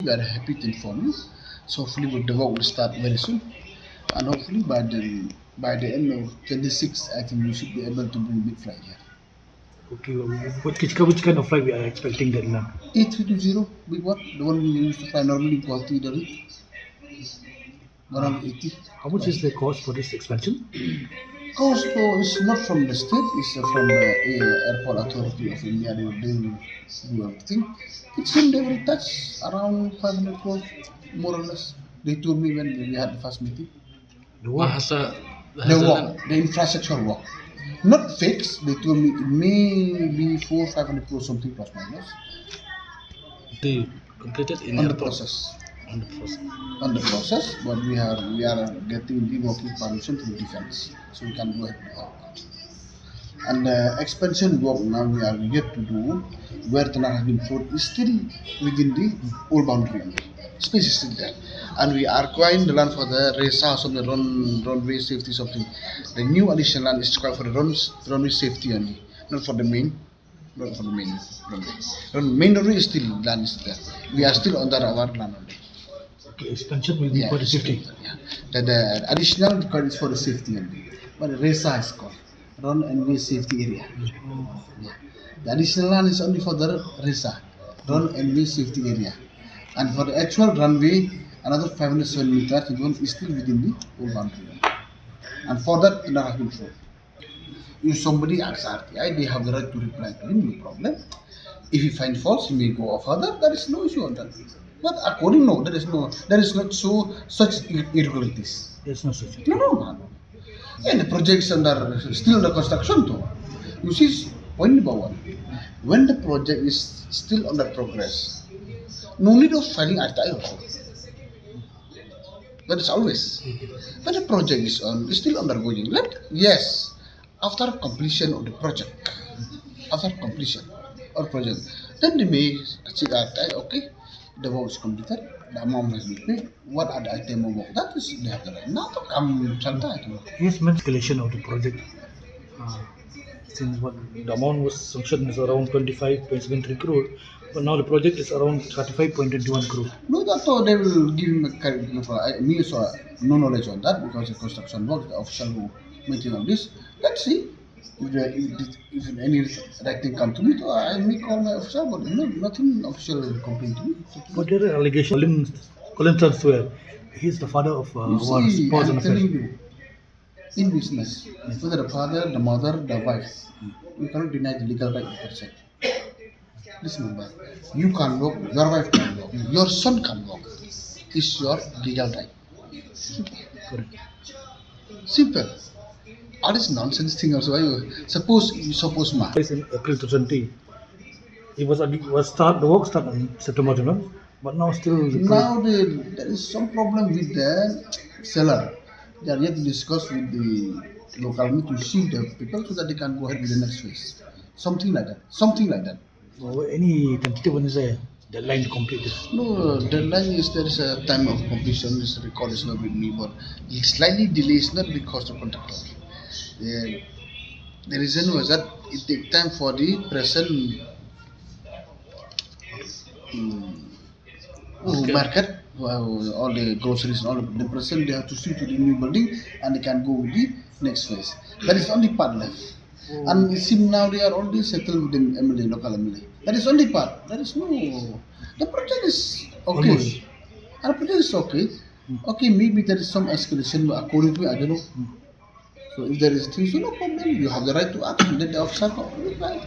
We are happy to inform you. So hopefully the work will start very soon, and hopefully by the end of 26, I think we should be able to bring big flight here. Okay, which kind of flight we are expecting then now? A320, big one, the one we used to fly normally quality the rate. Around 80. How much is the cost for this expansion? Cost is not from the state, it's from the Airport Authority of India. They will do everything. It seemed they will touch around 500 crores, more or less. They told me when we had the first meeting. The what? The work, the infrastructure work. Not fixed, they told me it may be 400-500 crores, something plus minus. They completed in on the airport? process. On the process. But we are getting the working permission from defense, so we can go ahead and work. And the expansion work now we are yet to do, where the land has been flowed is still within the old boundary only. Space is still there, and we are acquiring the land for the race house of the runway safety something. The new additional land is required for the runway safety only, not for the main. Not for the main runway. The main runway is still land is there. We are still under our land only. Okay, expansion will be for the safety. Yeah. The additional required is for the safety only. But the RESA is called Run and Way Safety Area. Yeah. The additional land is only for the RESA, Run and Way Safety Area. And for the actual runway, another 507 meters, it one is still within the old boundary. And for that, the land has been flown. If somebody asks RTI, they have the right to reply to him, no problem. If he finds faults, he may go further. There is no issue on that. But according there is not such irregularities. There's no such. No. And the project is still under construction too. You see, point number one, when the project is still under progress, no need of filing RTI also. That is always. When the project is still undergoing, after completion of the project, then they may check RTI, okay, the work is completed, the amount has been paid, what are the item of work? That is, they have the right. Now to come sometime. Yes, meant escalation of the project. Since the amount was sanctioned is around 25.73 crore, but now the project is around 35.21 crore. No, that's all they will give him a kind of me also no knowledge on that because the construction work, the official who meeting on this. Let's see. If any writing come to me, so I may call my officer, but nothing official complaint to me. But there are allegations. Colin Transfer, he is the father of our spouse and affair. You, in business, whether the father, the mother, the wife, you cannot deny the legal right of the person. Listen, man, you can work, your wife can work, your son can work. It's your legal right. Simple. All this nonsense thing also. Suppose ma. In April 2020, the work started on September, but now still. Now there is some problem with the seller. They are yet to discuss with the local to see the people so that they can go ahead with the next phase. Something like that. Any tentative one is a deadline to complete this? No, deadline is there is a time of completion. This record is not with me, but slightly delay is not because of contractor. The reason was that it takes time for the present market, all the groceries, all the present they have to shift to the new building and they can go with the next phase. That is only part left. And it seems now they are already settled with the MLA, local MLA. That is only part. There is no. The project is okay. Almost. And the project is okay. Okay, maybe there is some escalation, but according to me, I don't know. So if there is things, no problem. You have the right to act, and then the officer will reply.